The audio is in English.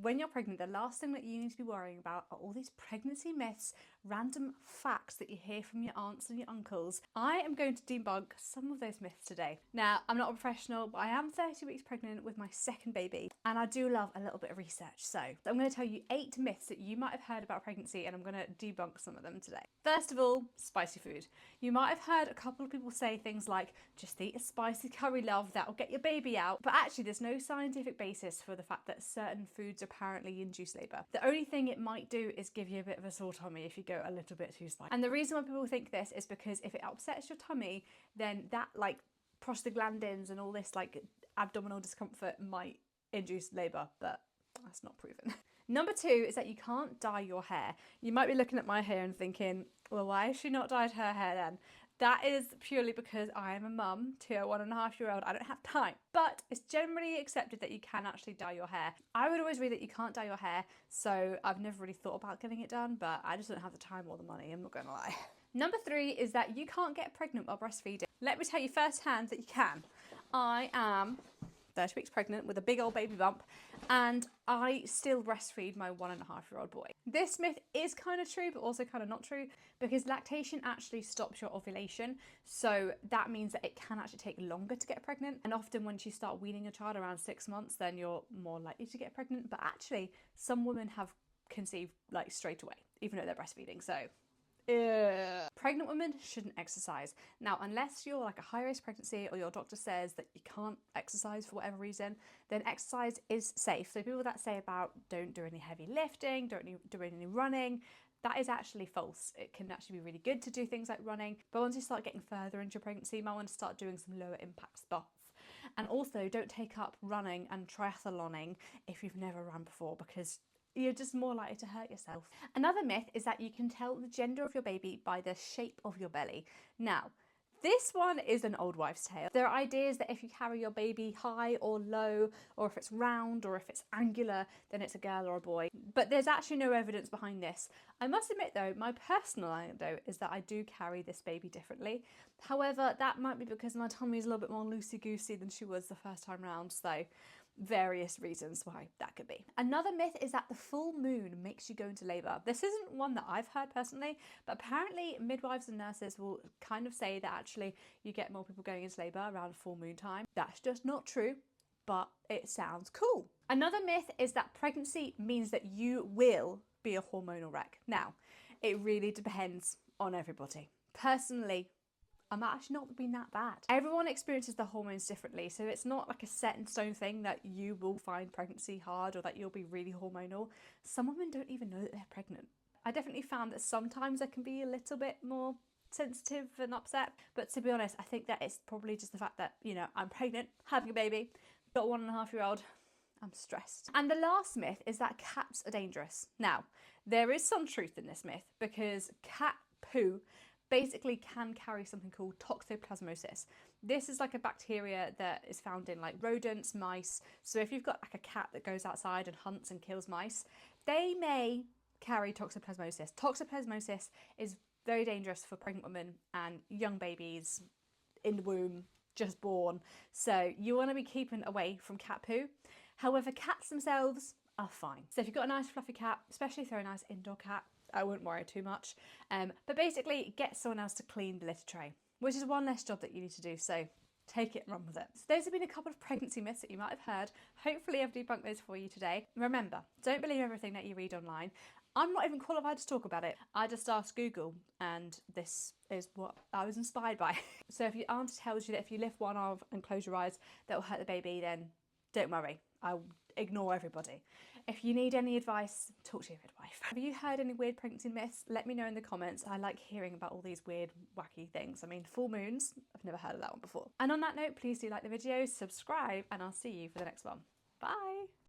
when you're pregnant, the last thing that you need to be worrying about are all these pregnancy myths, random facts that you hear from your aunts and your uncles. I am going to debunk some of those myths today. Now, I'm not a professional, but I am 30 weeks pregnant with my second baby, and I do love a little bit of research. So I'm going to tell you 8 myths that you might have heard about pregnancy, and I'm going to debunk some of them today. First of all, spicy food. You might have heard a couple of people say things like, just eat a spicy curry, love, that'll get your baby out. But actually, there's no scientific basis for the fact that certain foods apparently induce labour. The only thing it might do is give you a bit of a sore tummy if you go a little bit too spicy. And the reason why people think this is because if it upsets your tummy, then that like prostaglandins and all this like abdominal discomfort might induce labour, but that's not proven. Number 2 is that you can't dye your hair. You might be looking at my hair and thinking, well, why has she not dyed her hair then? That is purely because I am a mum to a 1.5-year-old. I don't have time. But it's generally accepted that you can actually dye your hair. I would always read that you can't dye your hair, so I've never really thought about getting it done, but I just don't have the time or the money, I'm not gonna lie. Number 3 is that you can't get pregnant while breastfeeding. Let me tell you firsthand that you can. I am 30 weeks pregnant with a big old baby bump, and I still breastfeed my 1.5-year-old boy. This myth is kind of true, but also kind of not true, because lactation actually stops your ovulation. So that means that it can actually take longer to get pregnant. And often once you start weaning your child around 6 months, then you're more likely to get pregnant. But actually, some women have conceived like straight away, even though they're breastfeeding. So pregnant women shouldn't exercise. Now, unless you're like a high-risk pregnancy or your doctor says that you can't exercise for whatever reason, then exercise is safe. So people that say about don't do any heavy lifting, don't do any running, that is actually false. It can actually be really good to do things like running, but once you start getting further into your pregnancy, you might want to start doing some lower impact stuff. And also don't take up running and triathloning if you've never run before, because you're just more likely to hurt yourself. Another myth is that you can tell the gender of your baby by the shape of your belly. Now, this one is an old wives' tale. There are ideas that if you carry your baby high or low, or if it's round or if it's angular, then it's a girl or a boy. But there's actually no evidence behind this. I must admit though, my personal anecdote is that I do carry this baby differently. However, that might be because my tummy is a little bit more loosey-goosey than she was the first time round, so various reasons why that could be. Another myth is that the full moon makes you go into labour. This isn't one that I've heard personally, but apparently midwives and nurses will kind of say that actually you get more people going into labour around full moon time. That's just not true, but it sounds cool. Another myth is that pregnancy means that you will be a hormonal wreck. Now, it really depends on everybody. Personally, I'm actually not been that bad. Everyone experiences the hormones differently, so it's not like a set in stone thing that you will find pregnancy hard or that you'll be really hormonal. Some women don't even know that they're pregnant. I definitely found that sometimes I can be a little bit more sensitive and upset, but to be honest, I think that it's probably just the fact that, you know, I'm pregnant, having a baby, got a 1.5-year-old, I'm stressed. And the last myth is that cats are dangerous. Now, there is some truth in this myth because cat poo basically can carry something called toxoplasmosis. This is like a bacteria that is found in like rodents, mice. So if you've got like a cat that goes outside and hunts and kills mice, they may carry toxoplasmosis. Toxoplasmosis is very dangerous for pregnant women and young babies in the womb, just born. So you want to be keeping away from cat poo. However, cats themselves are fine. So if you've got a nice fluffy cat, especially if they're a nice indoor cat, I wouldn't worry too much. But basically, get someone else to clean the litter tray, which is one less job that you need to do. So take it and run with it. So those have been a couple of pregnancy myths that you might have heard. Hopefully I've debunked those for you today. Remember, don't believe everything that you read online. I'm not even qualified to talk about it. I just asked Google and this is what I was inspired by. So if your auntie tells you that if you lift one arm and close your eyes, that will hurt the baby, then don't worry. I'll ignore everybody. If you need any advice, talk to your midwife. Have you heard any weird pregnancy myths? Let me know in the comments. I like hearing about all these weird, wacky things. I mean, full moons, I've never heard of that one before. And on that note, please do like the video, subscribe, and I'll see you for the next one. Bye.